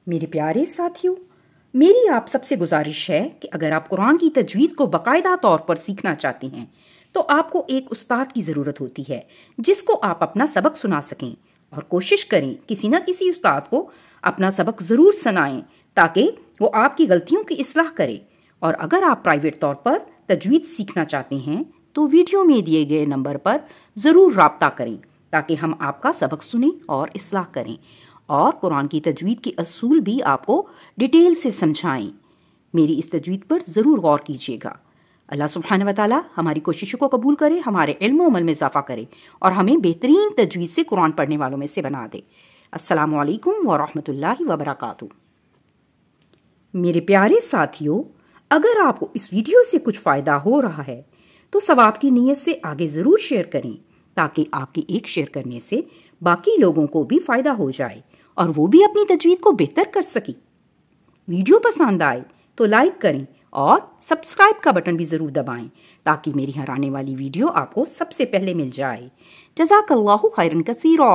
मेरे प्यारे साथियों, मेरी आप सबसे गुजारिश है कि अगर आप कुरान की तजवीद को बाकायदा तौर पर सीखना चाहते हैं तो आपको एक उस्ताद की ज़रूरत होती है जिसको आप अपना सबक सुना सकें। और कोशिश करें किसी ना किसी उस्ताद को अपना सबक ज़रूर सुनाएं ताकि वो आपकी गलतियों की इस्लाह करे। और अगर आप प्राइवेट तौर पर तजवीद सीखना चाहते हैं तो वीडियो में दिए गए नंबर पर ज़रूर राब्ता करें ताकि हम आपका सबक सुनें और इस्लाह करें और कुरान की तजवीद के असूल भी आपको डिटेल से समझाएं। मेरी इस तजवीद पर ज़रूर गौर कीजिएगा। अल्लाह सुब्हानहू व तआला हमारी कोशिशों को कबूल करे, हमारे इल्म व अमल में इजाफा करे और हमें बेहतरीन तजवीद से कुरान पढ़ने वालों में से बना दे। अस्सलामु अलैकुम व रहमतुल्लाहि व बरकातुहू। मेरे प्यारे साथियों, अगर आपको इस वीडियो से कुछ फ़ायदा हो रहा है तो सवाब की नीयत से आगे ज़रूर शेयर करें ताकि आपके एक शेयर करने से बाकी लोगों को भी फ़ायदा हो जाए और वो भी अपनी तजवीद को बेहतर कर सके। वीडियो पसंद आए तो लाइक करें और सब्सक्राइब का बटन भी ज़रूर दबाएं ताकि मेरी हर आने वाली वीडियो आपको सबसे पहले मिल जाए। जज़ाकल्लाहु खैरन कसीरा।